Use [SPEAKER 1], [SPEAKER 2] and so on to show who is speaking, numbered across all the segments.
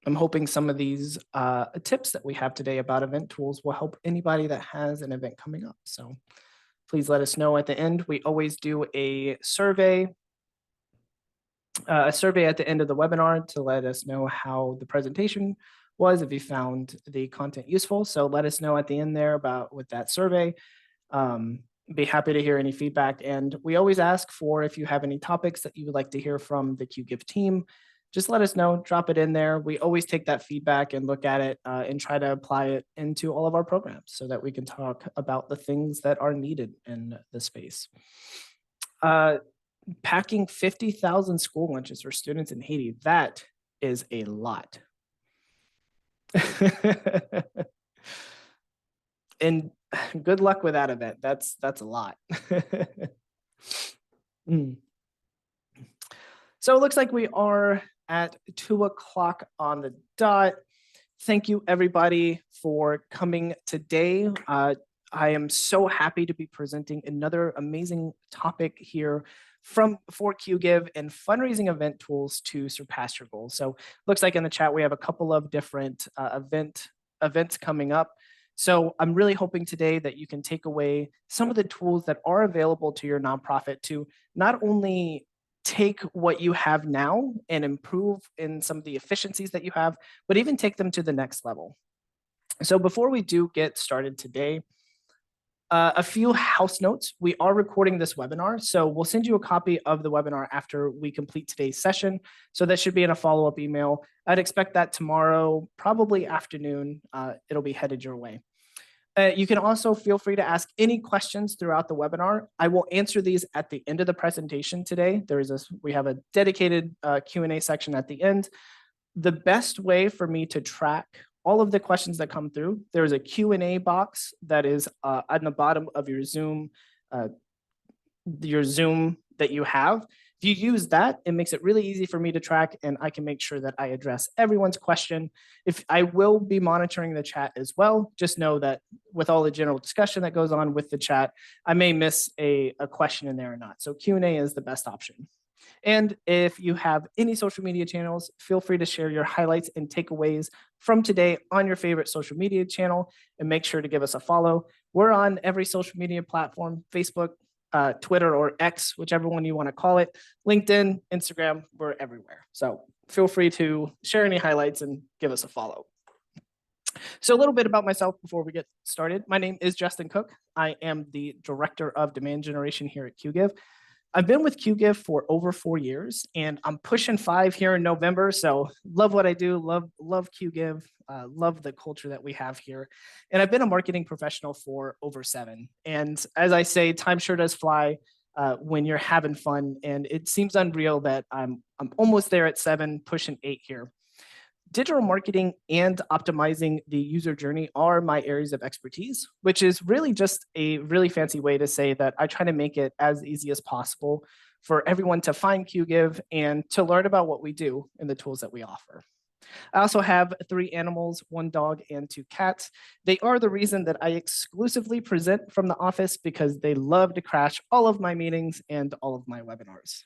[SPEAKER 1] I'm hoping some of these tips that we have today about event tools will help anybody that has an event coming up. So please let us know at the end. We always do a survey at the end of the webinar to let us know how the presentation was, if you found the content useful. So let us know at the end there about with that survey. Be happy to hear any feedback. And we always ask for if you have any topics that you would like to hear from the QGIF team, just let us know, drop it in there. We always take that feedback and look at it and try to apply it into all of our programs so that we can talk about the things that are needed in the space. Packing 50,000 school lunches for students in Haiti, that is a lot. And good luck with that event. That's a lot. So it looks like we are at 2 o'clock on the dot. Thank you everybody for coming today. I am so happy to be presenting another amazing topic here for QGIV and fundraising event tools to surpass your goals. So looks like in the chat we have a couple of different events coming up. So I'm really hoping today that you can take away some of the tools that are available to your nonprofit to not only take what you have now and improve in some of the efficiencies that you have, but even take them to the next level. So before we do get started today, a few house notes. We are recording this webinar, so we'll send you a copy of the webinar after we complete today's session. So that should be in a follow-up email. I'd expect that tomorrow, probably afternoon, it'll be headed your way. You can also feel free to ask any questions throughout the webinar. I will answer these at the end of the presentation today. We have a dedicated Q&A section at the end. The best way for me to track all of the questions that come through, there's a Q&A box that is on the bottom of your Zoom that you have. If you use that, it makes it really easy for me to track, and I can make sure that I address everyone's question. If I will be monitoring the chat as well, just know that with all the general discussion that goes on with the chat, I may miss a question in there or not. So Q&A is the best option. And if you have any social media channels, feel free to share your highlights and takeaways from today on your favorite social media channel, and make sure to give us a follow. We're on every social media platform, Facebook, Twitter, or X, whichever one you want to call it, LinkedIn, Instagram, we're everywhere. So feel free to share any highlights and give us a follow. So a little bit about myself before we get started. My name is Justin Cook. I am the Director of Demand Generation here at QGIV. I've been with QGIV for over 4 years, and I'm pushing 5 here in November. So love what I do, love QGIV, love the culture that we have here. And I've been a marketing professional for over 7. And as I say, time sure does fly when you're having fun. And it seems unreal that I'm almost there at 7, pushing 8 here. Digital marketing and optimizing the user journey are my areas of expertise, which is really just a really fancy way to say that I try to make it as easy as possible for everyone to find QGIV and to learn about what we do and the tools that we offer. I also have 3 animals, 1 dog and 2 cats. They are the reason that I exclusively present from the office because they love to crash all of my meetings and all of my webinars.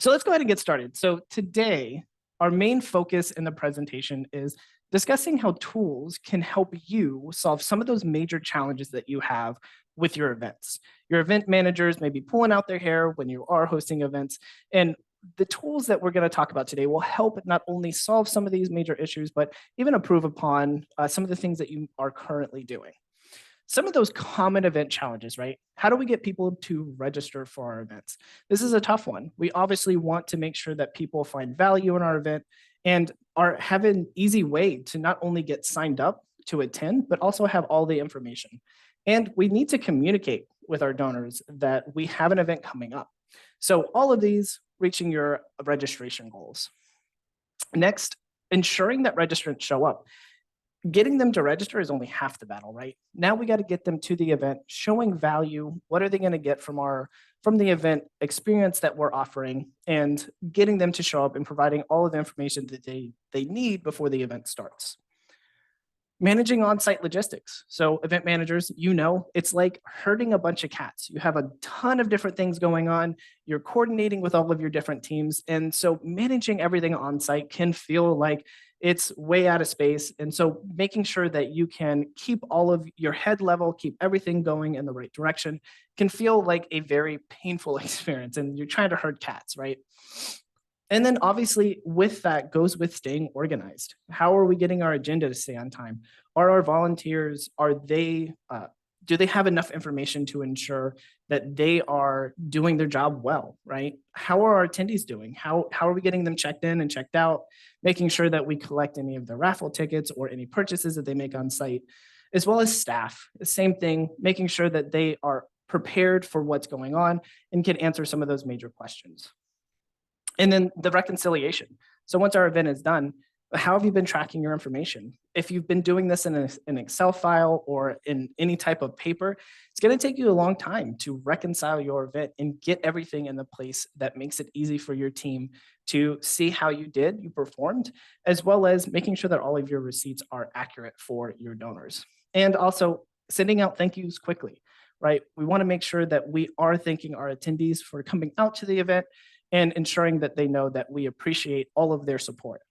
[SPEAKER 1] So let's go ahead and get started. So today, our main focus in the presentation is discussing how tools can help you solve some of those major challenges that you have with your events. Your event managers may be pulling out their hair when you are hosting events, and the tools that we're going to talk about today will help not only solve some of these major issues, but even improve upon some of the things that you are currently doing. Some of those common event challenges, right? How do we get people to register for our events? This is a tough one. We obviously want to make sure that people find value in our event and have an easy way to not only get signed up to attend, but also have all the information. And we need to communicate with our donors that we have an event coming up. So all of these reaching your registration goals. Next, ensuring that registrants show up. Getting them to register is only half the battle, right? Now we got to get them to the event, showing value. What are they going to get from the event experience that we're offering, and getting them to show up and providing all of the information that they need before the event starts. Managing on-site logistics. So event managers, it's like herding a bunch of cats. You have a ton of different things going on. You're coordinating with all of your different teams. And so managing everything on-site can feel like it's way out of space. And so making sure that you can keep all of your head level, keep everything going in the right direction can feel like a very painful experience. And you're trying to herd cats, right? And then obviously with that goes with staying organized. How are we getting our agenda to stay on time? Are our volunteers, do they have enough information to ensure that they are doing their job well, right? How are our attendees doing? How are we getting them checked in and checked out? Making sure that we collect any of the raffle tickets or any purchases that they make on site, as well as staff. The same thing, making sure that they are prepared for what's going on and can answer some of those major questions. And then the reconciliation. So once our event is done, how have you been tracking your information? If you've been doing this in an Excel file or in any type of paper, it's going to take you a long time to reconcile your event and get everything in the place that makes it easy for your team to see how you performed, as well as making sure that all of your receipts are accurate for your donors. And also sending out thank yous quickly, right? We want to make sure that we are thanking our attendees for coming out to the event and ensuring that they know that we appreciate all of their support.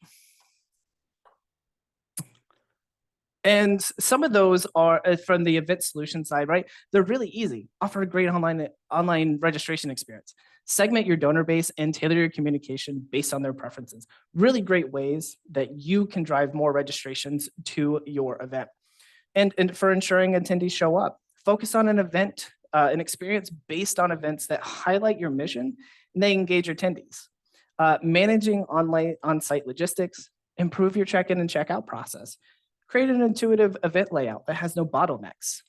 [SPEAKER 1] And some of those are from the event solution side, right? They're really easy. Offer a great online registration experience. Segment your donor base and tailor your communication based on their preferences. Really great ways that you can drive more registrations to your event. And for ensuring attendees show up, focus on an experience based on events that highlight your mission and they engage attendees. Managing on-site logistics, improve your check-in and check-out process. Create an intuitive event layout that has no bottlenecks.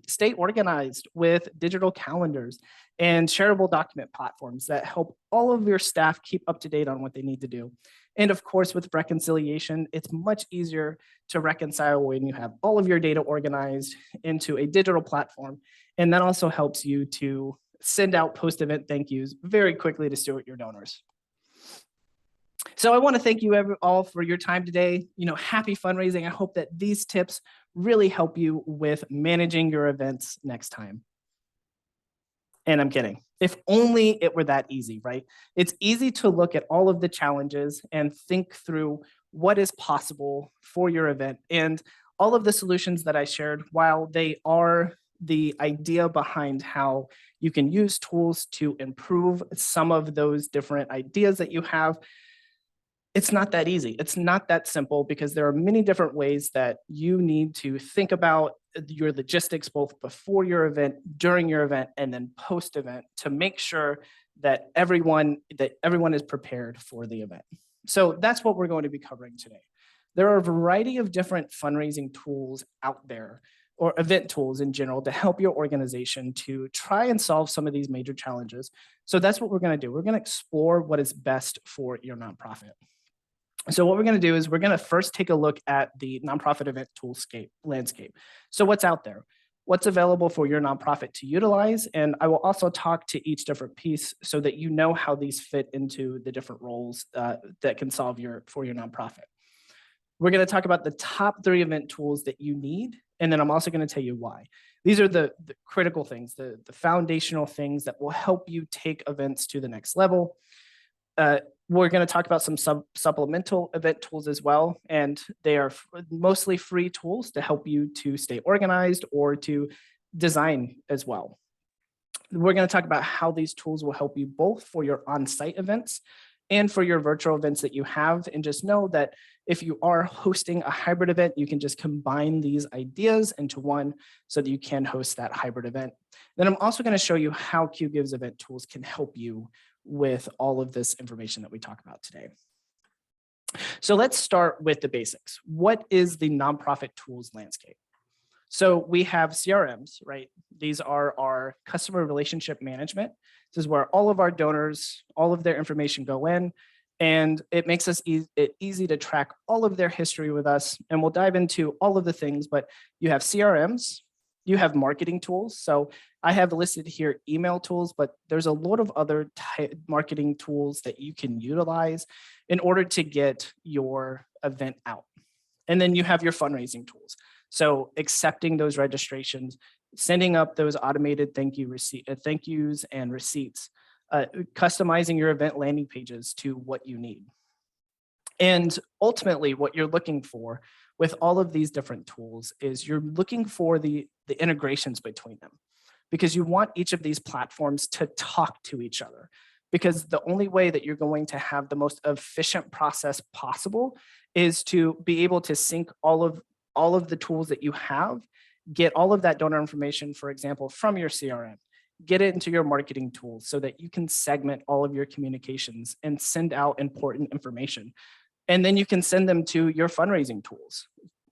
[SPEAKER 1] Stay organized with digital calendars and shareable document platforms that help all of your staff keep up to date on what they need to do. And of course, with reconciliation, it's much easier to reconcile when you have all of your data organized into a digital platform. And that also helps you to send out post-event thank yous very quickly to steward your donors. So I want to thank you all for your time today. Happy fundraising. I hope that these tips really help you with managing your events next time. And I'm kidding. If only it were that easy, right? It's easy to look at all of the challenges and think through what is possible for your event. And all of the solutions that I shared, while they are the idea behind how you can use tools to improve some of those different ideas that you have, it's not that easy. It's not that simple because there are many different ways that you need to think about your logistics, both before your event, during your event, and then post-event to make sure that everyone is prepared for the event. So that's what we're going to be covering today. There are a variety of different fundraising tools out there, or event tools in general, to help your organization to try and solve some of these major challenges. So that's what we're going to do. We're going to explore what is best for your nonprofit. So what we're going to do is we're going to first take a look at the nonprofit event toolscape landscape. So what's out there? What's available for your nonprofit to utilize? And I will also talk to each different piece so that you know how these fit into the different roles that can solve for your nonprofit. We're going to talk about the top 3 event tools that you need. And then I'm also going to tell you why. These are the critical things, the foundational things that will help you take events to the next level. We're going to talk about some supplemental event tools as well, and they are mostly free tools to help you to stay organized or to design as well. We're going to talk about how these tools will help you both for your on-site events and for your virtual events that you have, and just know that if you are hosting a hybrid event, you can just combine these ideas into one so that you can host that hybrid event. Then I'm also going to show you how QGive's event tools can help you with all of this information that we talk about today. So let's start with the basics. What is the nonprofit tools landscape? So we have CRMs, right? These are our customer relationship management. This is where all of our donors, all of their information go in, and it makes it easy to track all of their history with us. And we'll dive into all of the things, but you have CRMs, you have marketing tools. So I have listed here email tools, but there's a lot of other marketing tools that you can utilize in order to get your event out. And then you have your fundraising tools. So accepting those registrations, sending up those automated thank yous and receipts, customizing your event landing pages to what you need. And ultimately, what you're looking for with all of these different tools is you're looking for the integrations between them, because you want each of these platforms to talk to each other. Because the only way that you're going to have the most efficient process possible is to be able to sync all of the tools that you have, get all of that donor information, for example, from your CRM, get it into your marketing tools so that you can segment all of your communications and send out important information. And then you can send them to your fundraising tools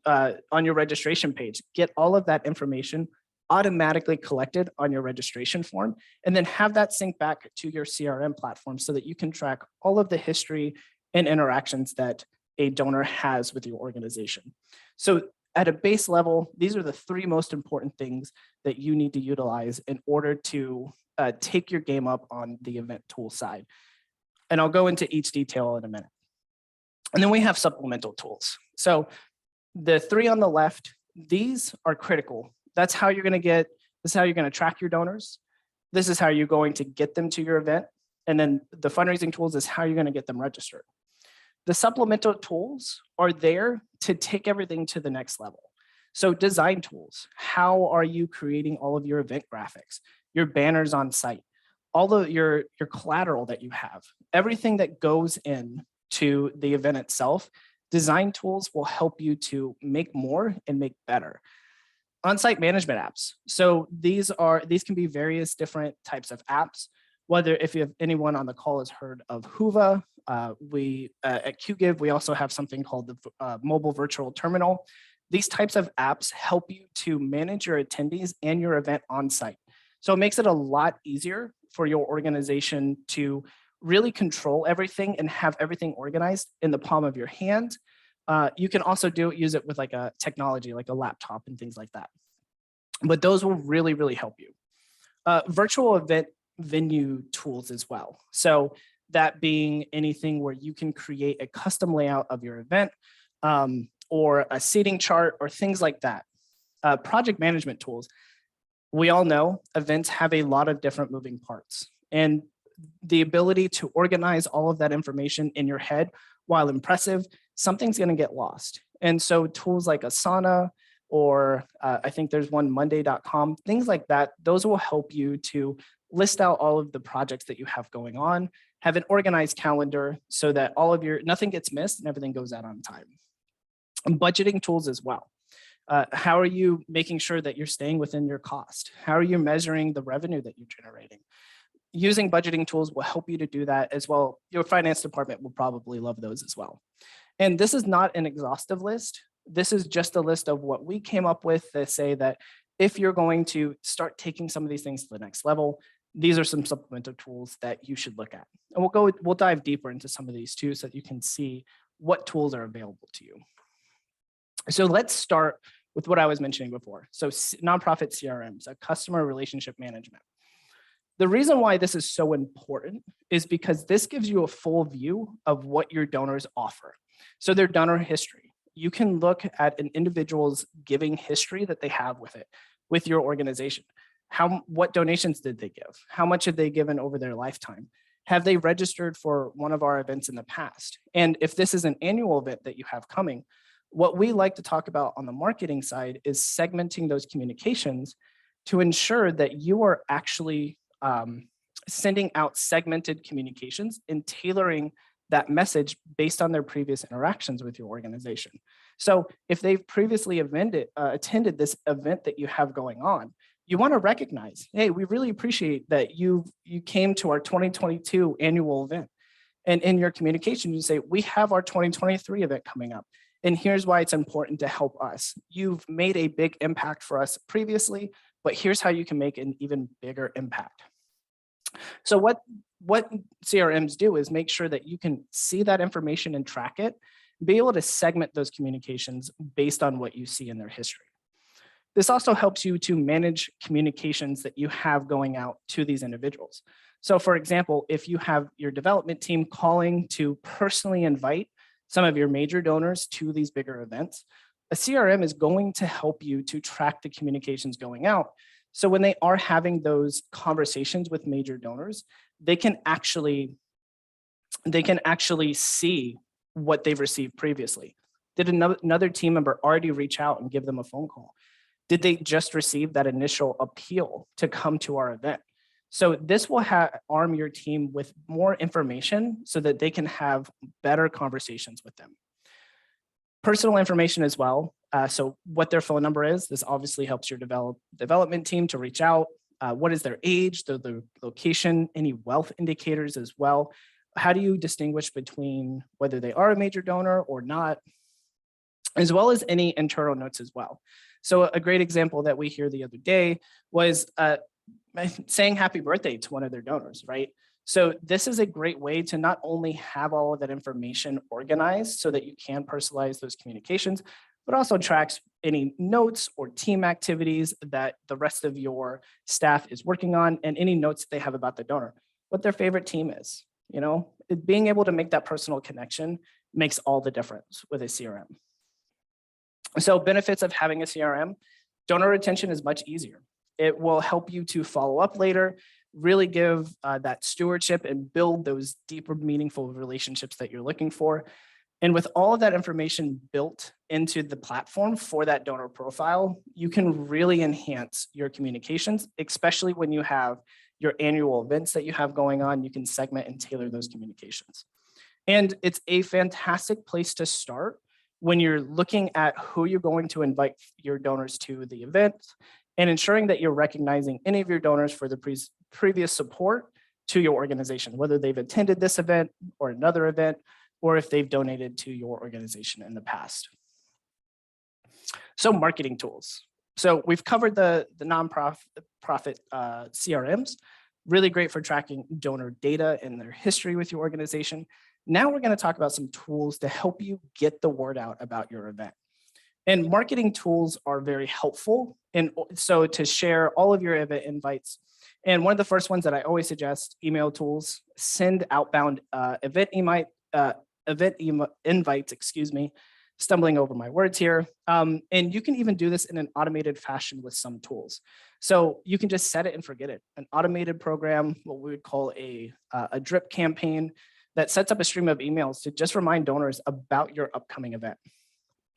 [SPEAKER 1] on your registration page. Get all of that information automatically collected on your registration form, and then have that sync back to your CRM platform so that you can track all of the history and interactions that a donor has with your organization. So at a base level, these are the three most important things that you need to utilize in order to take your game up on the event tool side. And I'll go into each detail in a minute. And then we have supplemental tools. So the three on the left, these are critical. That's how you're going to track your donors. This is how you're going to get them to your event. And then the fundraising tools is how you're going to get them registered. The supplemental tools are there to take everything to the next level. So design tools, how are you creating all of your event graphics, your banners on site, all of your collateral that you have, everything that goes in to the event itself. Design tools will help you to make more and make better. On-site management apps. So these can be various different types of apps. Whether if you have anyone on the call has heard of Whova, we at QGive, we also have something called the mobile virtual terminal. These types of apps help you to manage your attendees and your event on site. So it makes it a lot easier for your organization to really control everything and have everything organized in the palm of your hand. You can also use it with like a technology, like a laptop and things like that. But those will really, really help you. Virtual event venue tools as well. So that being anything where you can create a custom layout of your event or a seating chart or things like that. Project management tools. We all know events have a lot of different moving parts, and the ability to organize all of that information in your head, while impressive, something's going to get lost. And so tools like Asana, or I think there's one monday.com, things like that, those will help you to list out all of the projects that you have going on, have an organized calendar so that nothing gets missed and everything goes out on time. And budgeting tools as well. How are you making sure that you're staying within your cost? How are you measuring the revenue that you're generating? Using budgeting tools will help you to do that as well. Your finance department will probably love those as well. And this is not an exhaustive list. This is just a list of what we came up with to say that if you're going to start taking some of these things to the next level, these are some supplemental tools that you should look at. And we'll dive deeper into some of these too, so that you can see what tools are available to you. So let's start with what I was mentioning before. So nonprofit CRMs, a customer relationship management. The reason why this is so important is because this gives you a full view of what your donors offer. So their donor history. You can look at an individual's giving history that they have with your organization. What donations did they give? How much have they given over their lifetime? Have they registered for one of our events in the past? And if this is an annual event that you have coming, what we like to talk about on the marketing side is segmenting those communications to ensure that you are actually sending out segmented communications and tailoring that message based on their previous interactions with your organization. So if they've previously attended this event that you have going on, you want to recognize, hey, we really appreciate that you came to our 2022 annual event. And in your communication, you say, we have our 2023 event coming up. And here's why it's important to help us. You've made a big impact for us previously, but here's how you can make an even bigger impact. So what CRMs do is make sure that you can see that information and track it, be able to segment those communications based on what you see in their history. This also helps you to manage communications that you have going out to these individuals. So for example, if you have your development team calling to personally invite some of your major donors to these bigger events, A CRM is going to help you to track the communications going out. So when they are having those conversations with major donors, they can actually see what they've received previously. Did another team member already reach out and give them a phone call? Did they just receive that initial appeal to come to our event? So this will arm your team with more information so that they can have better conversations with them. Personal information as well. So what their phone number is, this obviously helps your development team to reach out. What is their age, their location, any wealth indicators as well. How do you distinguish between whether they are a major donor or not, as well as any internal notes as well. So a great example that we hear the other day was saying happy birthday to one of their donors, right? So this is a great way to not only have all of that information organized so that you can personalize those communications, but also tracks any notes or team activities that the rest of your staff is working on and any notes that they have about the donor, what their favorite team is. You know, being able to make that personal connection makes all the difference with a CRM. So benefits of having a CRM, donor retention is much easier. It will help you to follow up later, really give that stewardship and build those deeper, meaningful relationships that you're looking for. And with all of that information built into the platform for that donor profile, you can really enhance your communications, especially when you have your annual events that you have going on. You can segment and tailor those communications. And it's a fantastic place to start when you're looking at who you're going to invite your donors to the event and ensuring that you're recognizing any of your donors for the previous support to your organization, whether they've attended this event or another event, or if they've donated to your organization in the past. So marketing tools. So we've covered the nonprofit CRMs, really great for tracking donor data and their history with your organization. Now we're going to talk about some tools to help you get the word out about your event. And marketing tools are very helpful. And so to share all of your event invites. And one of the first ones that I always suggest, email tools, send outbound event invites, stumbling over my words here. And you can even do this in an automated fashion with some tools. So you can just set it and forget it. An automated program, what we would call a drip campaign that sets up a stream of emails to just remind donors about your upcoming event.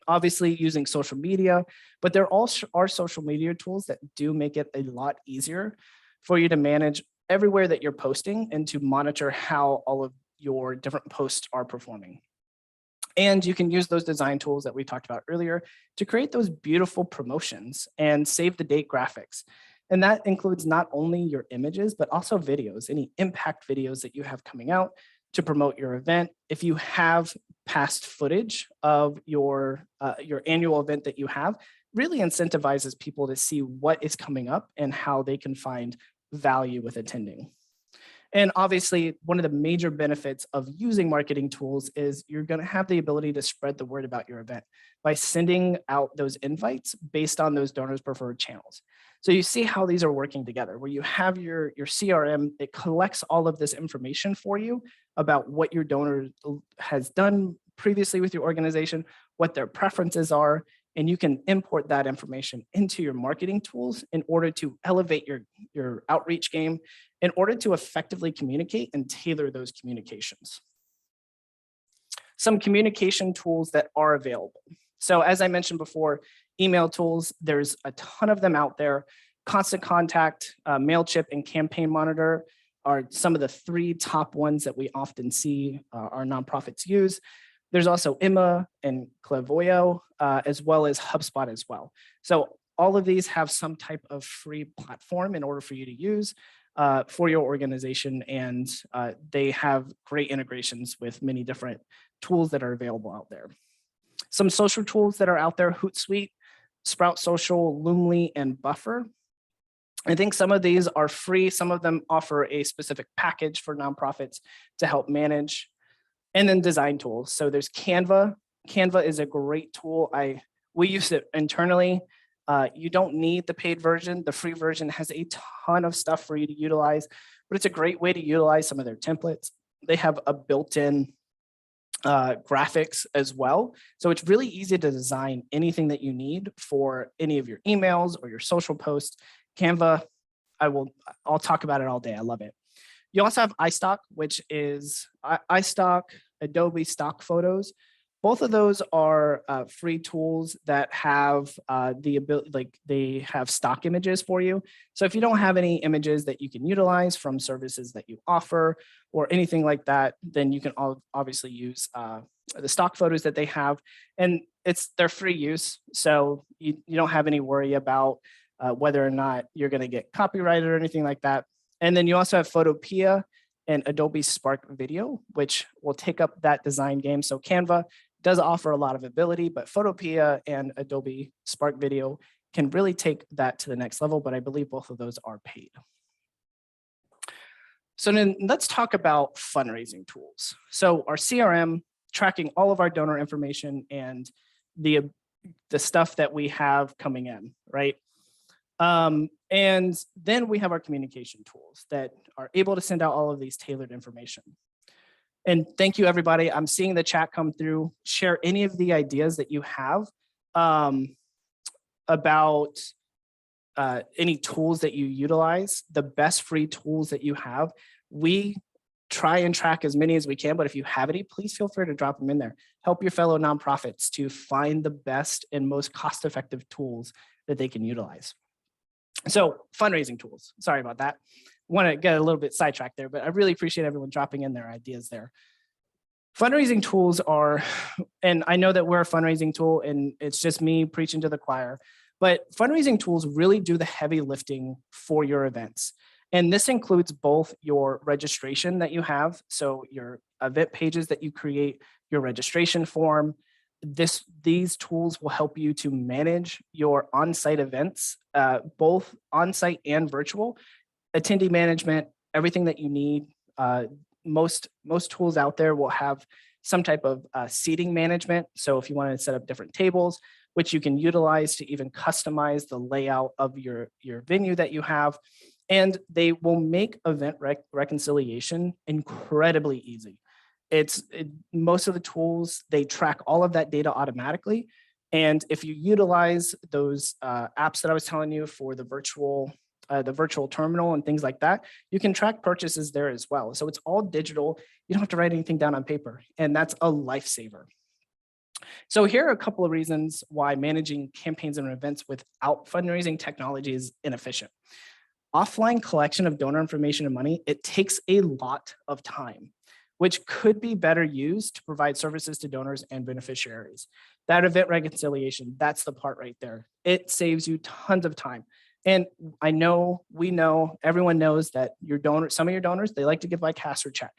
[SPEAKER 1] Obviously using social media, but there also are social media tools that do make it a lot easier for you to manage everywhere that you're posting and to monitor how all of your different posts are performing. And you can use those design tools that we talked about earlier to create those beautiful promotions and save the date graphics. And that includes not only your images, but also videos, any impact videos that you have coming out to promote your event. If you have past footage of your annual event that you have, really incentivizes people to see what is coming up and how they can find value with attending. And obviously, one of the major benefits of using marketing tools is you're going to have the ability to spread the word about your event by sending out those invites based on those donors' preferred channels. So you see how these are working together, where you have your CRM, it collects all of this information for you about what your donor has done previously with your organization, what their preferences are, and you can import that information into your marketing tools in order to elevate your outreach game, in order to effectively communicate and tailor those communications. Some communication tools that are available. So as I mentioned before, email tools, there's a ton of them out there. Constant Contact, MailChimp, and Campaign Monitor are some of the 3 top ones that we often see our nonprofits use. There's also Emma and Clairvoyant, as well as HubSpot as well. So all of these have some type of free platform in order for you to use for your organization, and they have great integrations with many different tools that are available out there. Some social tools that are out there, Hootsuite, Sprout Social, Loomly, and Buffer. I think some of these are free. Some of them offer a specific package for nonprofits to help manage. And then design tools. So there's Canva. Canva is a great tool. We use it internally. You don't need the paid version. The free version has a ton of stuff for you to utilize, but it's a great way to utilize some of their templates. They have a built-in graphics as well. So it's really easy to design anything that you need for any of your emails or your social posts. Canva, I'll talk about it all day. I love it. You also have iStock, which is iStock, Adobe Stock Photos. Both of those are free tools that have the ability, like they have stock images for you. So if you don't have any images that you can utilize from services that you offer or anything like that, then you can obviously use the stock photos that they have, and they're free use. So you don't have any worry about whether or not you're going to get copyrighted or anything like that. And then you also have Photopea and Adobe Spark Video, which will take up that design game. So Canva does offer a lot of ability, but Photopea and Adobe Spark Video can really take that to the next level, but I believe both of those are paid. So then let's talk about fundraising tools. So our CRM, tracking all of our donor information and the stuff that we have coming in, right? And then we have our communication tools that are able to send out all of these tailored information. And thank you, everybody. I'm seeing the chat come through. Share any of the ideas that you have about any tools that you utilize, the best free tools that you have. We try and track as many as we can, but if you have any, please feel free to drop them in there. Help your fellow nonprofits to find the best and most cost-effective tools that they can utilize. So fundraising tools, sorry about that. Want to get a little bit sidetracked there, but I really appreciate everyone dropping in their ideas there. Fundraising tools are, and I know that we're a fundraising tool and it's just me preaching to the choir, but fundraising tools really do the heavy lifting for your events. And this includes both your registration that you have, so your event pages that you create, your registration form. These tools will help you to manage your on-site events, both on-site and virtual, attendee management, everything that you need. Most tools out there will have some type of seating management. So if you want to set up different tables, which you can utilize to even customize the layout of your venue that you have. And they will make event reconciliation incredibly easy. Most of the tools, they track all of that data automatically. And if you utilize those apps that I was telling you for the virtual terminal and things like that, you can track purchases there as well. So it's all digital. You don't have to write anything down on paper, and that's a lifesaver. So here are a couple of reasons why managing campaigns and events without fundraising technology is inefficient. Offline collection of donor information and money, it takes a lot of time, which could be better used to provide services to donors and beneficiaries. That event reconciliation, that's the part right there. It saves you tons of time. And we know, everyone knows that some of your donors, they like to give by cash or check.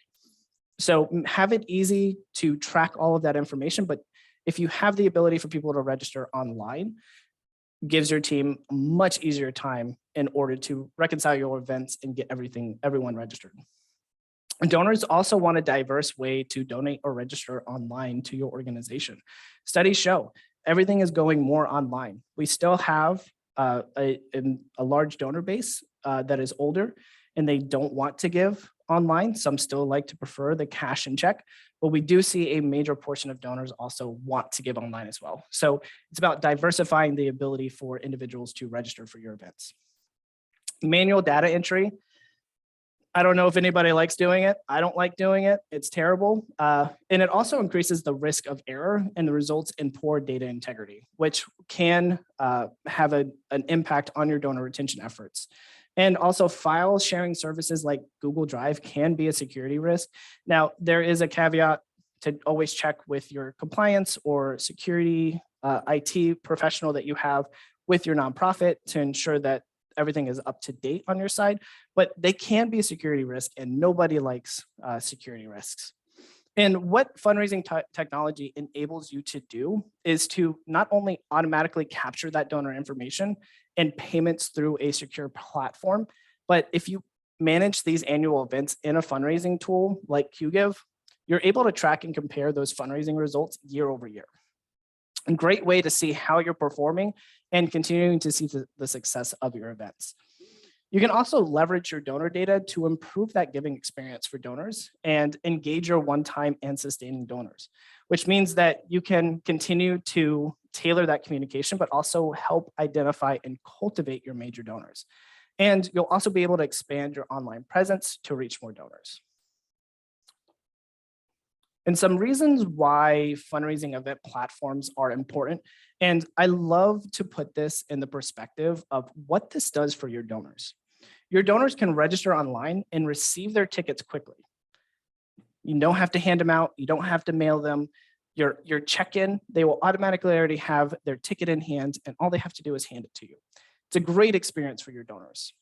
[SPEAKER 1] So have it easy to track all of that information. But if you have the ability for people to register online, gives your team a much easier time in order to reconcile your events and get everyone registered. Donors also want a diverse way to donate or register online to your organization. Studies show everything is going more online. We still have a large donor base that is older and they don't want to give online. Some still like to prefer the cash and check, but we do see a major portion of donors also want to give online as well. So it's about diversifying the ability for individuals to register for your events. Manual data entry. I don't know if anybody likes doing it. I don't like doing it. It's terrible. And it also increases the risk of error and results in poor data integrity, which can have an impact on your donor retention efforts. And also file sharing services like Google Drive can be a security risk. Now, there is a caveat to always check with your compliance or security IT professional that you have with your nonprofit to ensure that everything is up to date on your side, but they can be a security risk and nobody likes security risks. And what fundraising technology enables you to do is to not only automatically capture that donor information and payments through a secure platform, but if you manage these annual events in a fundraising tool like QGive, you're able to track and compare those fundraising results year over year. A great way to see how you're performing and continuing to see the success of your events. You can also leverage your donor data to improve that giving experience for donors and engage your one-time and sustaining donors, which means that you can continue to tailor that communication, but also help identify and cultivate your major donors. And you'll also be able to expand your online presence to reach more donors. And some reasons why fundraising event platforms are important. And I love to put this in the perspective of what this does for your donors. Your donors can register online and receive their tickets quickly. You don't have to hand them out. You don't have to mail them. Your check-in, they will automatically already have their ticket in hand, and all they have to do is hand it to you. It's a great experience for your donors.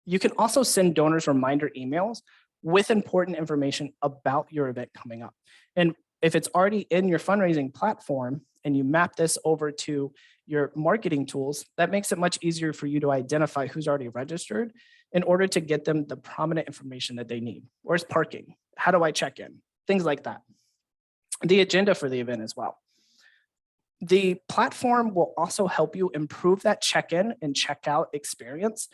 [SPEAKER 1] You can also send donors reminder emails with important information about your event coming up. And if it's already in your fundraising platform and you map this over to your marketing tools, that makes it much easier for you to identify who's already registered in order to get them the prominent information that they need. Where's parking? How do I check in? Things like that. The agenda for the event as well. The platform will also help you improve that check-in and check-out experience.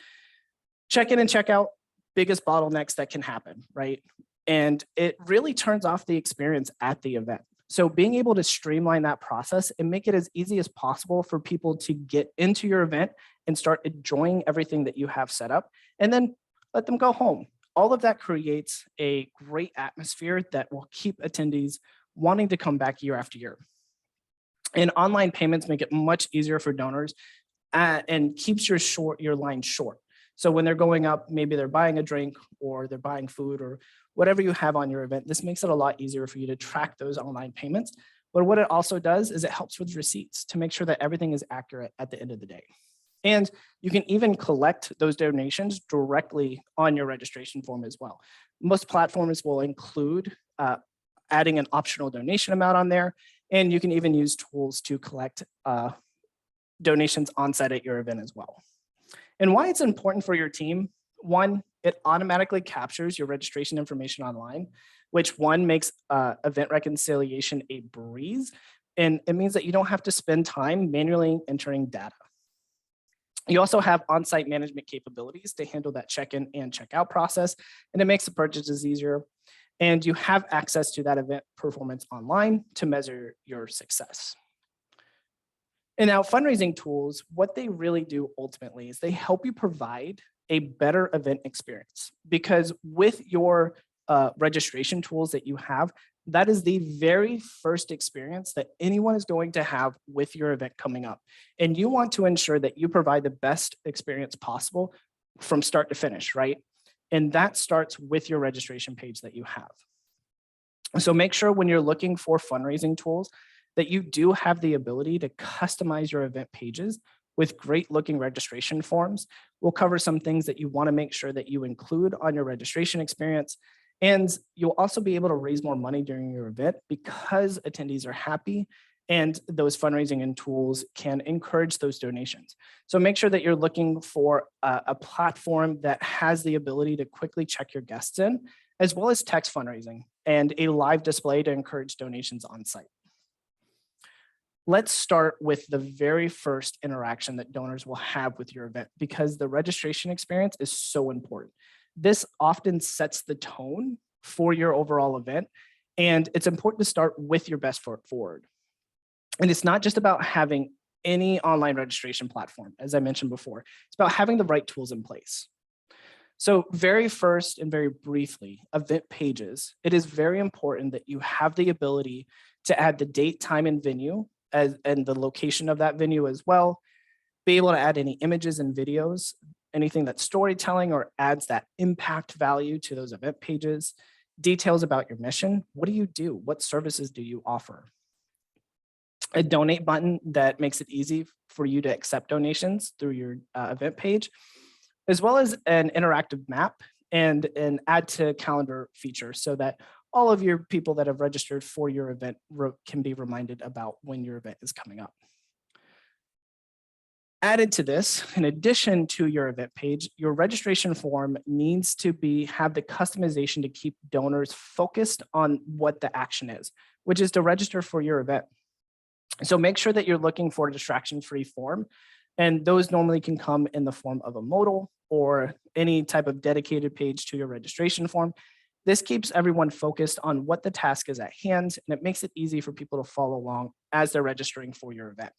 [SPEAKER 1] Check-in and check-out, biggest bottlenecks that can happen, right? And it really turns off the experience at the event. So being able to streamline that process and make it as easy as possible for people to get into your event and start enjoying everything that you have set up, and then let them go home. All of that creates a great atmosphere that will keep attendees wanting to come back year after year. And online payments make it much easier for donors and keeps your line short. So when they're going up, maybe they're buying a drink or they're buying food or whatever you have on your event, this makes it a lot easier for you to track those online payments. But what it also does is it helps with receipts to make sure that everything is accurate at the end of the day. And you can even collect those donations directly on your registration form as well. Most platforms will include adding an optional donation amount on there, and you can even use tools to collect donations on site at your event as well. And why it's important for your team, one, it automatically captures your registration information online, which one makes event reconciliation a breeze. And it means that you don't have to spend time manually entering data. You also have on-site management capabilities to handle that check-in and check-out process, and it makes the purchases easier. And you have access to that event performance online to measure your success. And now fundraising tools, what they really do ultimately is they help you provide a better event experience, because with your registration tools that you have, that is the very first experience that anyone is going to have with your event coming up. And you want to ensure that you provide the best experience possible from start to finish, right? And that starts with your registration page that you have. So make sure when you're looking for fundraising tools that you do have the ability to customize your event pages with great looking registration forms. We'll cover some things that you want to make sure that you include on your registration experience. And you'll also be able to raise more money during your event because attendees are happy, and those fundraising and tools can encourage those donations. So make sure that you're looking for a platform that has the ability to quickly check your guests in, as well as text fundraising and a live display to encourage donations on site. Let's start with the very first interaction that donors will have with your event, because the registration experience is so important. This often sets the tone for your overall event, and it's important to start with your best foot forward. And it's not just about having any online registration platform, as I mentioned before. It's about having the right tools in place. So very first and very briefly, event pages. It is very important that you have the ability to add the date, time, and venue, and the location of that venue as well. Be able to add any images and videos, anything that's storytelling or adds that impact value to those event pages. Details about your mission. What do you do? What services do you offer? A donate button that makes it easy for you to accept donations through your event page, as well as an interactive map and an add to calendar feature so that all of your people that have registered for your event can be reminded about when your event is coming up. Added to this, in addition to your event page, your registration form needs to have the customization to keep donors focused on what the action is, which is to register for your event. So make sure that you're looking for a distraction-free form, and those normally can come in the form of a modal or any type of dedicated page to your registration form. This keeps everyone focused on what the task is at hand, and it makes it easy for people to follow along as they're registering for your event.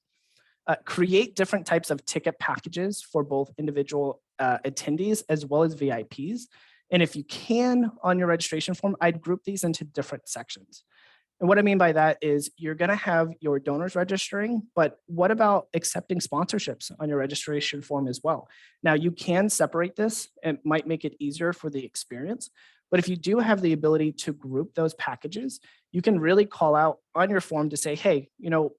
[SPEAKER 1] Create different types of ticket packages for both individual attendees as well as VIPs. And if you can, on your registration form, I'd group these into different sections. And what I mean by that is you're going to have your donors registering, but what about accepting sponsorships on your registration form as well? Now, you can separate this. It might make it easier for the experience. But if you do have the ability to group those packages, you can really call out on your form to say, hey,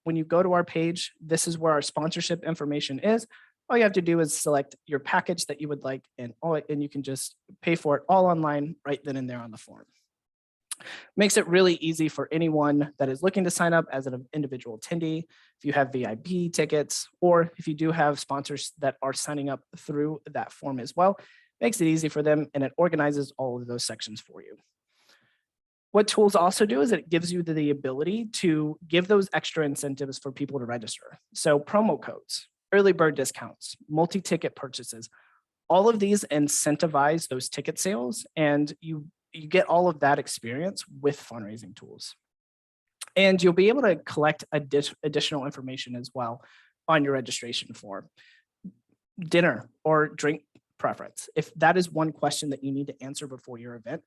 [SPEAKER 1] when you go to our page, this is where our sponsorship information is. All you have to do is select your package that you would like, and you can just pay for it all online right then and there on the form. Makes it really easy for anyone that is looking to sign up as an individual attendee. If you have VIP tickets, or if you do have sponsors that are signing up through that form as well, makes it easy for them, and it organizes all of those sections for you. What tools also do is it gives you the ability to give those extra incentives for people to register. So promo codes, early bird discounts, multi-ticket purchases, all of these incentivize those ticket sales, and you get all of that experience with fundraising tools. And you'll be able to collect additional information as well on your registration form. Dinner or drink preference. If that is one question that you need to answer before your event,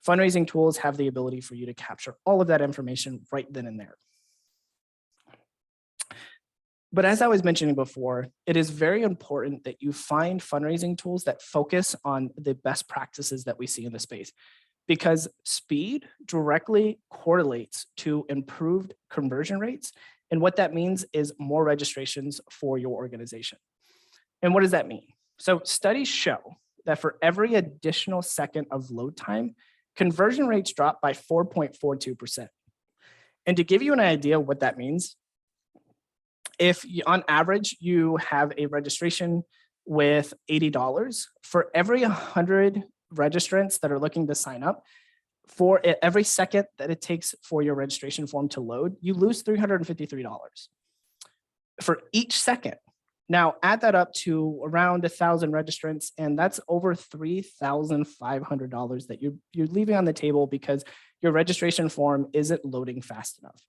[SPEAKER 1] fundraising tools have the ability for you to capture all of that information right then and there. But as I was mentioning before, it is very important that you find fundraising tools that focus on the best practices that we see in the space, because speed directly correlates to improved conversion rates. And what that means is more registrations for your organization. And what does that mean? So studies show that for every additional second of load time, conversion rates drop by 4.42%. And to give you an idea of what that means, if on average you have a registration with $80, for every 100 registrants that are looking to sign up, for every second that it takes for your registration form to load, you lose $353 for each second. Now add that up to around 1,000 registrants, and that's over $3,500 that you're leaving on the table because your registration form isn't loading fast enough.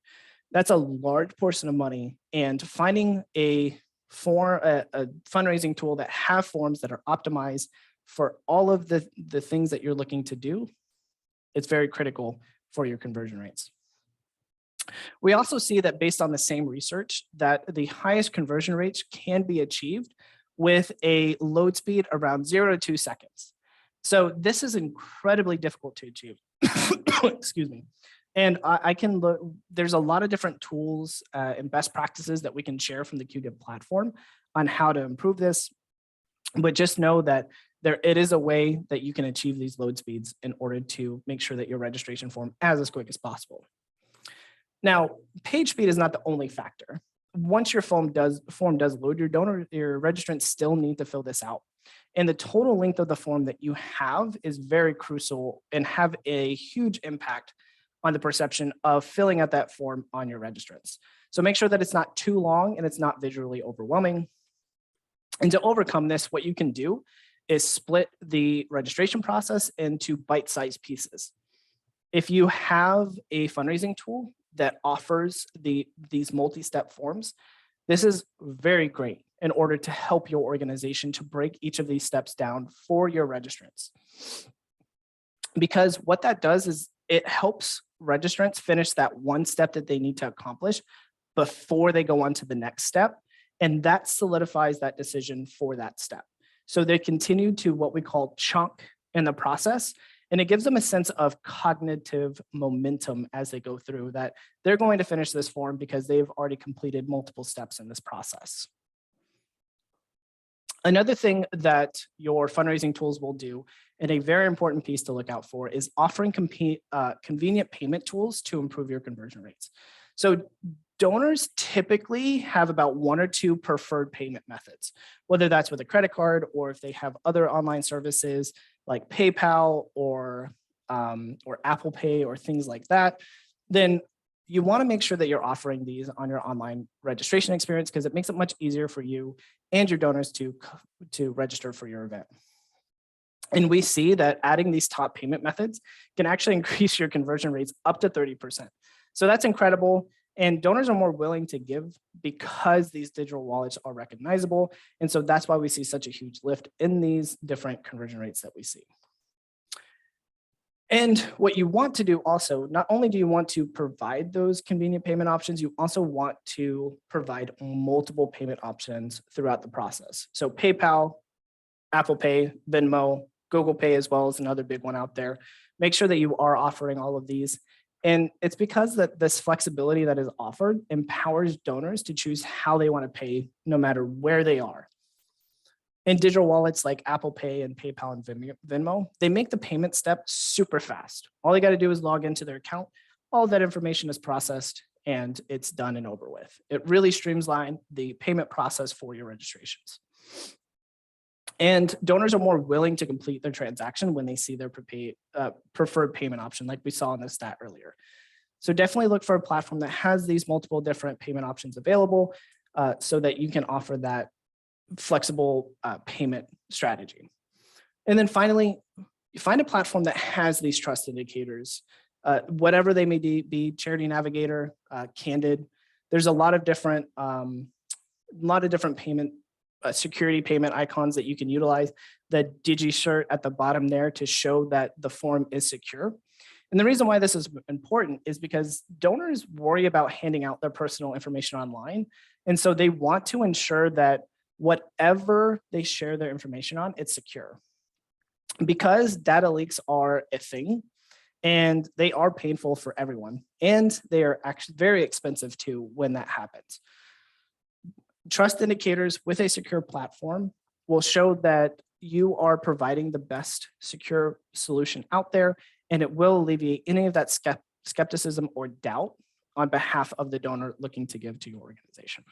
[SPEAKER 1] That's a large portion of money, and finding a fundraising tool that have forms that are optimized for all of the things that you're looking to do, it's very critical for your conversion rates. We also see that based on the same research that the highest conversion rates can be achieved with a load speed around 0 to 2 seconds. So this is incredibly difficult to achieve. Excuse me. And I can look, there's a lot of different tools and best practices that we can share from the QGIV platform on how to improve this. But just know that it is a way that you can achieve these load speeds in order to make sure that your registration form is as quick as possible. Now, page speed is not the only factor. Once your form does load, your registrants still need to fill this out. And the total length of the form that you have is very crucial and have a huge impact on the perception of filling out that form on your registrants. So make sure that it's not too long and it's not visually overwhelming. And to overcome this, what you can do is split the registration process into bite-sized pieces. If you have a fundraising tool that offers these multi-step forms, this is very great in order to help your organization to break each of these steps down for your registrants. Because what that does is it helps registrants finish that one step that they need to accomplish before they go on to the next step. And that solidifies that decision for that step. So they continue to what we call chunk in the process. And it gives them a sense of cognitive momentum as they go through that they're going to finish this form because they've already completed multiple steps in this process. Another thing that your fundraising tools will do, and a very important piece to look out for, is offering convenient payment tools to improve your conversion rates. So donors typically have about 1 or 2 preferred payment methods, whether that's with a credit card or if they have other online services like PayPal or Apple Pay or things like that. Then you want to make sure that you're offering these on your online registration experience because it makes it much easier for you and your donors to register for your event. And we see that adding these top payment methods can actually increase your conversion rates up to 30%. So that's incredible. And donors are more willing to give because these digital wallets are recognizable. And so that's why we see such a huge lift in these different conversion rates that we see. And what you want to do also, not only do you want to provide those convenient payment options, you also want to provide multiple payment options throughout the process. So PayPal, Apple Pay, Venmo, Google Pay as well is another big one out there. Make sure that you are offering all of these. And it's because that this flexibility that is offered empowers donors to choose how they want to pay no matter where they are. And digital wallets like Apple Pay and PayPal and Venmo, they make the payment step super fast. All they got to do is log into their account. All that information is processed and it's done and over with. It really streamlines the payment process for your registrations. And donors are more willing to complete their transaction when they see their preferred payment option, like we saw in the stat earlier. So definitely look for a platform that has these multiple different payment options available so that you can offer that flexible payment strategy. And then finally, you find a platform that has these trust indicators, whatever they may be, Charity Navigator, Candid. There's a lot of different payment security payment icons that you can utilize. The DigiCert at the bottom there to show that the form is secure. And the reason why this is important is because donors worry about handing out their personal information online. And so they want to ensure that whatever they share their information on, it's secure. Because data leaks are a thing and they are painful for everyone. And they are actually very expensive too when that happens. Trust indicators with a secure platform will show that you are providing the best secure solution out there, and it will alleviate any of that skepticism or doubt on behalf of the donor looking to give to your organization.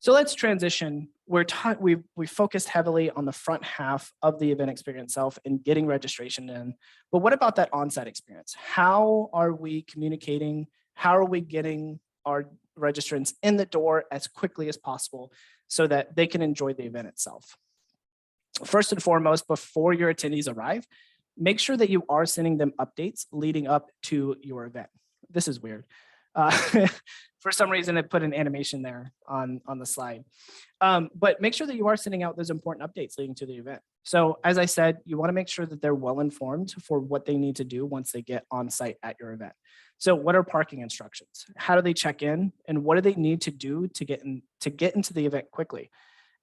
[SPEAKER 1] So let's transition. We focused heavily on the front half of the event experience itself and getting registration in. But what about that on-site experience? How are we communicating? How are we getting our registrants in the door as quickly as possible so that they can enjoy the event itself? First and foremost, before your attendees arrive, make sure that you are sending them updates leading up to your event. This is weird. For some reason, I put an animation there on the slide. But make sure that you are sending out those important updates leading to the event. So as I said, you want to make sure that they're well informed for what they need to do once they get on site at your event. So what are parking instructions? How do they check in? And what do they need to do to get into the event quickly?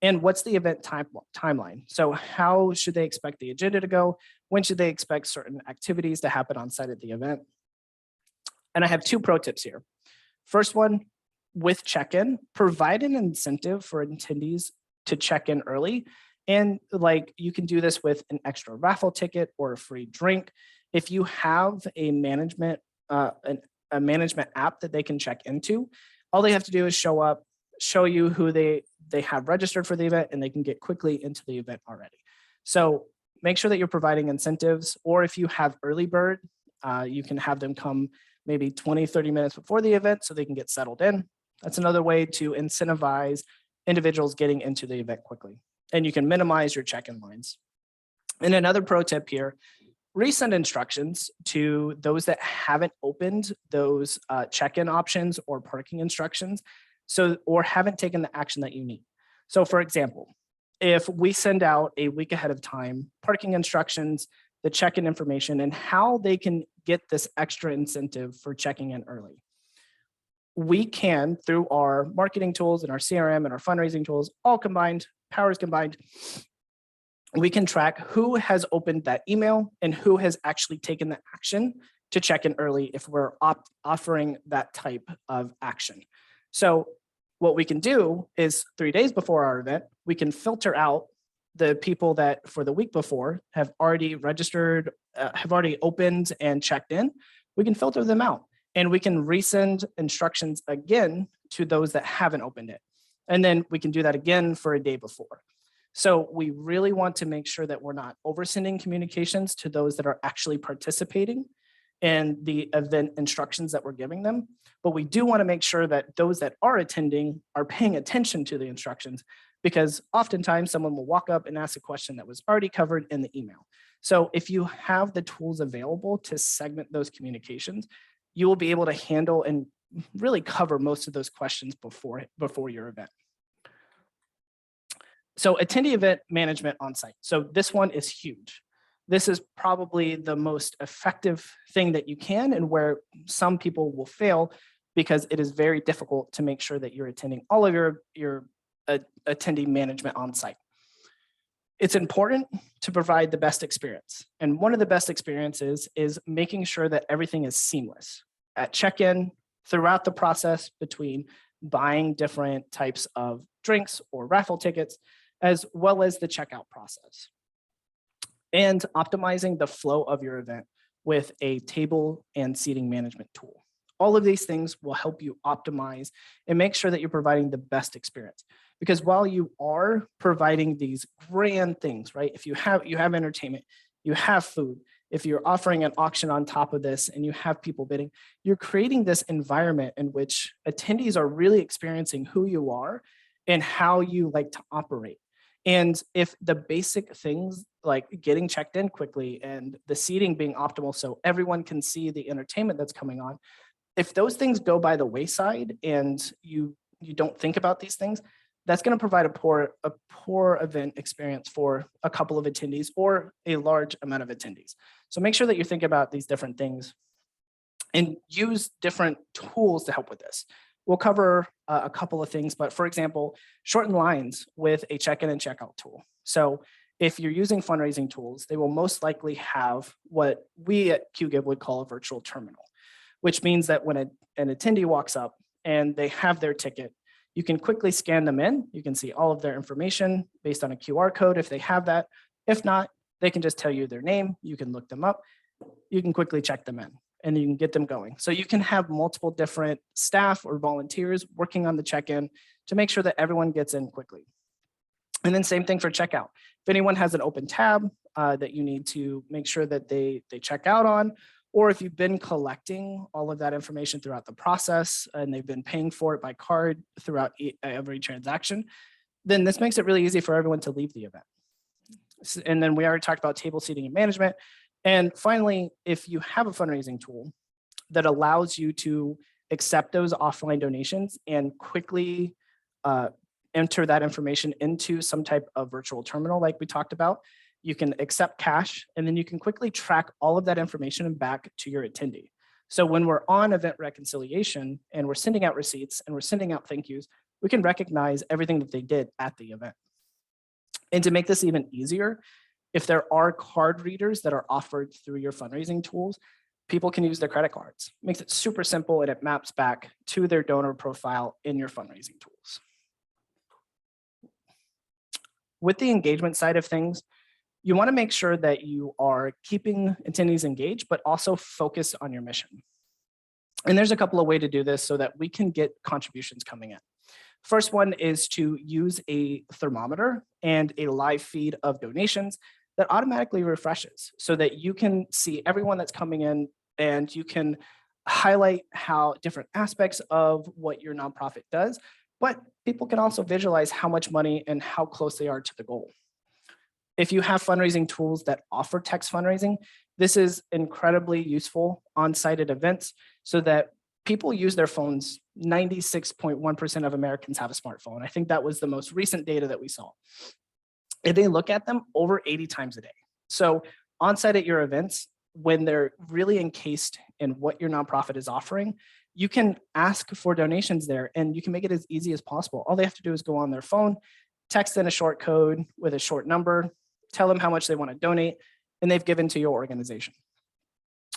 [SPEAKER 1] And what's the event timeline? So how should they expect the agenda to go? When should they expect certain activities to happen on site at the event? And I have 2 pro tips here. First one, with check-in, provide an incentive for attendees to check in early. And like you can do this with an extra raffle ticket or a free drink. If you have a management app that they can check into, all they have to do is show up, show you who they have registered for the event, and they can get quickly into the event already. So make sure that you're providing incentives, or if you have early bird, you can have them come maybe 20, 30 minutes before the event so they can get settled in. That's another way to incentivize individuals getting into the event quickly. And you can minimize your check-in lines. And another pro tip here, resend instructions to those that haven't opened those check-in options or parking instructions, or haven't taken the action that you need. So for example, if we send out a week ahead of time, parking instructions, the check-in information, and how they can get this extra incentive for checking in early. We can, through our marketing tools and our CRM and our fundraising tools, all combined, powers combined, we can track who has opened that email and who has actually taken the action to check in early if we're offering that type of action. So what we can do is 3 days before our event, we can filter out the people that for the week before have already registered, have already opened and checked in. We can filter them out and we can resend instructions again to those that haven't opened it. And then we can do that again for a day before. So we really want to make sure that we're not oversending communications to those that are actually participating in the event instructions that we're giving them. But we do want to make sure that those that are attending are paying attention to the instructions because oftentimes someone will walk up and ask a question that was already covered in the email. So if you have the tools available to segment those communications, you will be able to handle and really cover most of those questions before your event. So attendee event management on site. So this one is huge. This is probably the most effective thing that you can, and where some people will fail because it is very difficult to make sure that you're attending all of your attendee management on site. It's important to provide the best experience. And one of the best experiences is making sure that everything is seamless at check-in, throughout the process between buying different types of drinks or raffle tickets, as well as the checkout process. And optimizing the flow of your event with a table and seating management tool. All of these things will help you optimize and make sure that you're providing the best experience. Because while you are providing these grand things, right? If you have entertainment, you have food, if you're offering an auction on top of this and you have people bidding, you're creating this environment in which attendees are really experiencing who you are and how you like to operate. And if the basic things like getting checked in quickly and the seating being optimal so everyone can see the entertainment that's coming on, if those things go by the wayside and you don't think about these things, that's going to provide a poor event experience for a couple of attendees or a large amount of attendees. So make sure that you think about these different things and use different tools to help with this. We'll cover a couple of things, but for example, shorten lines with a check-in and checkout tool. So if you're using fundraising tools, they will most likely have what we at QGive would call a virtual terminal, which means that when an attendee walks up and they have their ticket, you can quickly scan them in. You can see all of their information based on a QR code if they have that. If not, they can just tell you their name. You can look them up. You can quickly check them in and you can get them going. So you can have multiple different staff or volunteers working on the check-in to make sure that everyone gets in quickly. And then same thing for checkout. If anyone has an open tab that you need to make sure that they check out on, or if you've been collecting all of that information throughout the process and they've been paying for it by card throughout every transaction, then this makes it really easy for everyone to leave the event. And then we already talked about table seating and management. And finally, if you have a fundraising tool that allows you to accept those offline donations and quickly enter that information into some type of virtual terminal like we talked about, you can accept cash, and then you can quickly track all of that information back to your attendee. So when we're on event reconciliation and we're sending out receipts and we're sending out thank yous, we can recognize everything that they did at the event. And to make this even easier, if there are card readers that are offered through your fundraising tools, people can use their credit cards. It makes it super simple and it maps back to their donor profile in your fundraising tools. With the engagement side of things, you want to make sure that you are keeping attendees engaged, but also focused on your mission. And there's a couple of ways to do this so that we can get contributions coming in. First one is to use a thermometer and a live feed of donations that automatically refreshes so that you can see everyone that's coming in and you can highlight how different aspects of what your nonprofit does, but people can also visualize how much money and how close they are to the goal. If you have fundraising tools that offer text fundraising, this is incredibly useful on-site at events so that people use their phones. 96.1% of Americans have a smartphone. I think that was the most recent data that we saw. And they look at them over 80 times a day. So on-site at your events, when they're really encased in what your nonprofit is offering, you can ask for donations there and you can make it as easy as possible. All they have to do is go on their phone, text in a short code with a short number, tell them how much they want to donate, and they've given to your organization.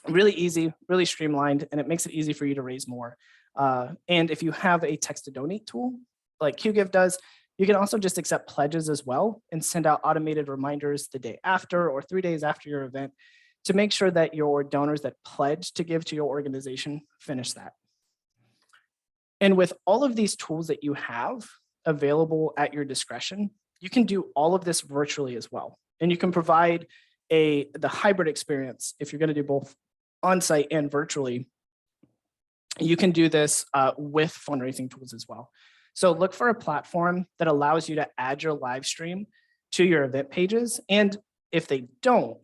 [SPEAKER 1] Really easy, really streamlined, and it makes it easy for you to raise more. And if you have a text to donate tool like QGive does, you can also just accept pledges as well and send out automated reminders the day after or 3 days after your event to make sure that your donors that pledge to give to your organization finish that. And with all of these tools that you have available at your discretion, you can do all of this virtually as well. And you can provide the hybrid experience if you're going to do both on-site and virtually. You can do this with fundraising tools as well. So look for a platform that allows you to add your live stream to your event pages. And if they don't,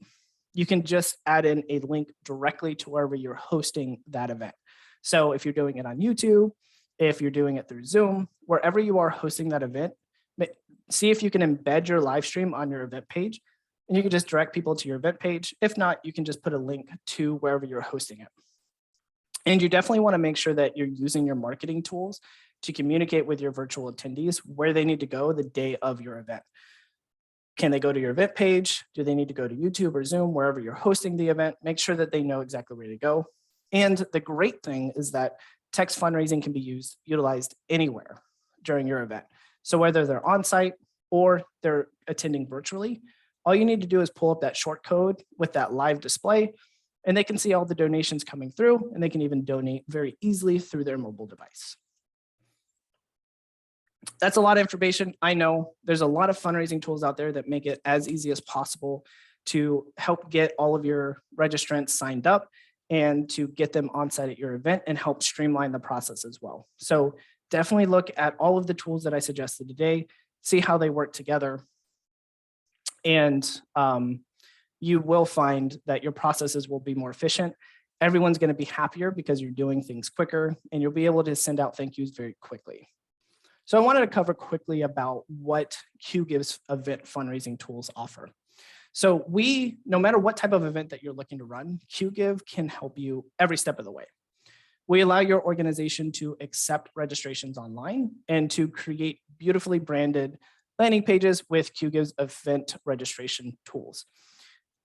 [SPEAKER 1] you can just add in a link directly to wherever you're hosting that event. So if you're doing it on YouTube, if you're doing it through Zoom, wherever you are hosting that event, see if you can embed your live stream on your event page, and you can just direct people to your event page. If not, you can just put a link to wherever you're hosting it. And you definitely want to make sure that you're using your marketing tools to communicate with your virtual attendees where they need to go the day of your event. Can they go to your event page? Do they need to go to YouTube or Zoom, wherever you're hosting the event? Make sure that they know exactly where to go. And the great thing is that text fundraising can be utilized anywhere during your event. So whether they're on site or they're attending virtually, all you need to do is pull up that short code with that live display, and they can see all the donations coming through, and they can even donate very easily through their mobile device. That's a lot of information. I know there's a lot of fundraising tools out there that make it as easy as possible to help get all of your registrants signed up and to get them on site at your event and help streamline the process as well. So definitely look at all of the tools that I suggested today, see how they work together. And you will find that your processes will be more efficient. Everyone's going to be happier because you're doing things quicker, and you'll be able to send out thank yous very quickly. So I wanted to cover quickly about what QGive's event fundraising tools offer. So no matter what type of event that you're looking to run, QGive can help you every step of the way. We allow your organization to accept registrations online and to create beautifully branded landing pages with QGive's event registration tools.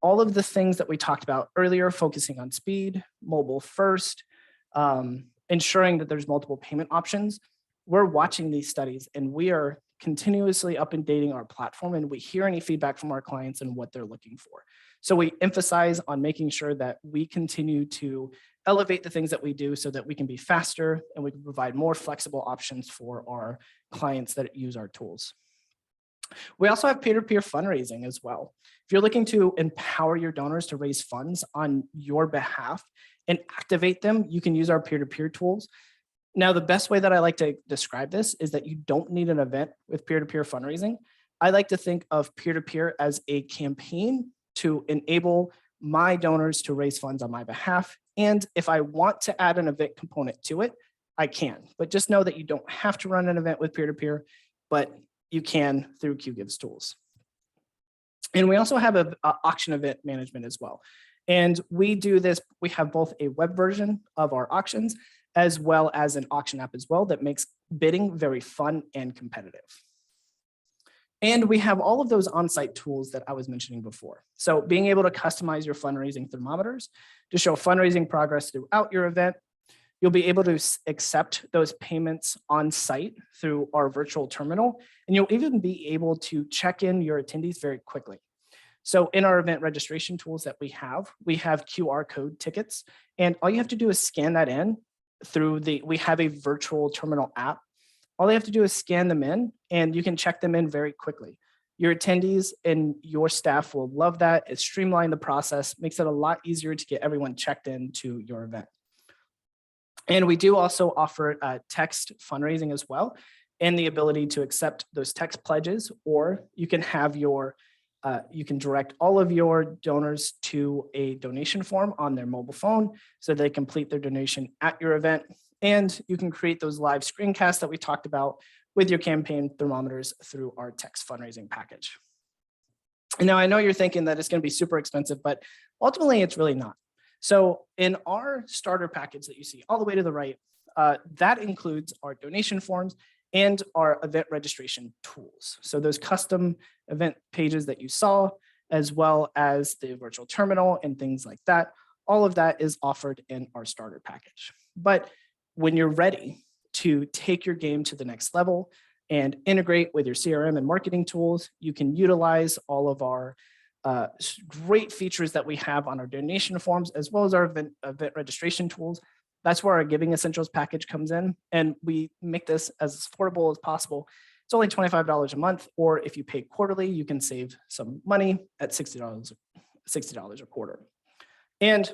[SPEAKER 1] All of the things that we talked about earlier, focusing on speed, mobile first, ensuring that there's multiple payment options. We're watching these studies, and we are continuously updating our platform, and we hear any feedback from our clients and what they're looking for. So we emphasize on making sure that we continue to elevate the things that we do so that we can be faster and we can provide more flexible options for our clients that use our tools. We also have peer-to-peer fundraising as well. If you're looking to empower your donors to raise funds on your behalf and activate them, you can use our peer-to-peer tools. Now, the best way that I like to describe this is that you don't need an event with peer-to-peer fundraising. I like to think of peer-to-peer as a campaign to enable my donors to raise funds on my behalf. And if I want to add an event component to it, I can. But just know that you don't have to run an event with peer-to-peer, but you can through QGive's tools. And we also have an auction event management as well. And we do this, we have both a web version of our auctions as well as an auction app as well that makes bidding very fun and competitive. And we have all of those on-site tools that I was mentioning before. So being able to customize your fundraising thermometers to show fundraising progress throughout your event. You'll be able to accept those payments on site through our virtual terminal, and you'll even be able to check in your attendees very quickly. So in our event registration tools that we have QR code tickets, and all you have to do is scan that in through we have a virtual terminal app. All they have to do is scan them in, and you can check them in very quickly. Your attendees and your staff will love that. It streamlines the process, makes it a lot easier to get everyone checked into your event. And we do also offer text fundraising as well, and the ability to accept those text pledges, or you can have you can direct all of your donors to a donation form on their mobile phone so they complete their donation at your event. And you can create those live screencasts that we talked about with your campaign thermometers through our text fundraising package. And now I know you're thinking that it's going to be super expensive, but ultimately it's really not. So in our starter package that you see all the way to the right, that includes our donation forms and our event registration tools. So those custom event pages that you saw, as well as the virtual terminal and things like that, all of that is offered in our starter package. But when you're ready to take your game to the next level and integrate with your CRM and marketing tools, you can utilize all of our great features that we have on our donation forms, as well as our event registration tools. That's where our Giving Essentials package comes in, and we make this as affordable as possible. It's only $25 a month, or if you pay quarterly, you can save some money at $60 a quarter. And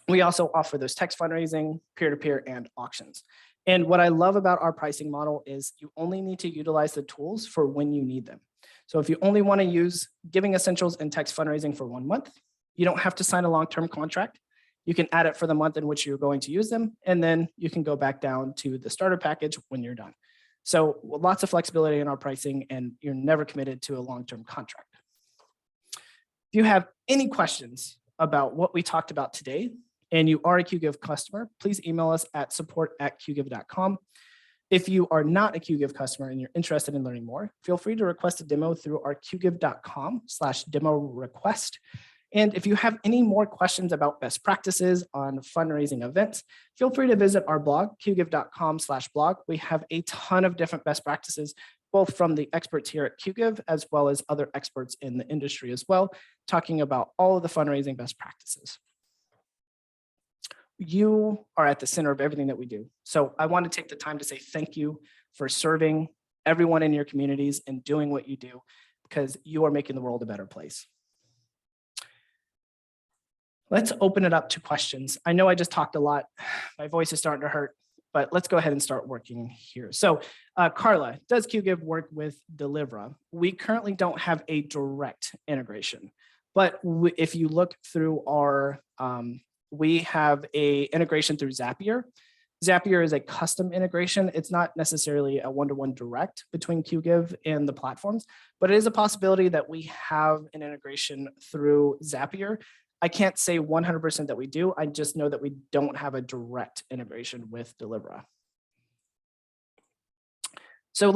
[SPEAKER 1] We also offer those text fundraising, peer-to-peer, and auctions. And what I love about our pricing model is you only need to utilize the tools for when you need them. So if you only want to use Giving Essentials and text fundraising for 1 month, you don't have to sign a long-term contract. You can add it for the month in which you're going to use them, and then you can go back down to the starter package when you're done. So lots of flexibility in our pricing, and you're never committed to a long-term contract. If you have any questions about what we talked about today, and you are a QGive customer, please email us at support@qgive.com. If you are not a QGive customer and you're interested in learning more, feel free to request a demo through our qgive.com/demo request. And if you have any more questions about best practices on fundraising events, feel free to visit our blog, qgive.com/blog. We have a ton of different best practices, both from the experts here at QGive, as well as other experts in the industry as well, talking about all of the fundraising best practices. You are at the center of everything that we do. So I want to take the time to say thank you for serving everyone in your communities and doing what you do, because you are making the world a better place. Let's open it up to questions. I know I just talked a lot. My voice is starting to hurt, but let's go ahead and start working here. So Carla, does QGive work with Delivra? We currently don't have a direct integration, but if you look through our, we have a integration through Zapier. Zapier is a custom integration. It's not necessarily a one-to-one direct between QGive and the platforms, but it is a possibility that we have an integration through Zapier. I can't say 100% that we do. I just know that we don't have a direct integration with Delivra. So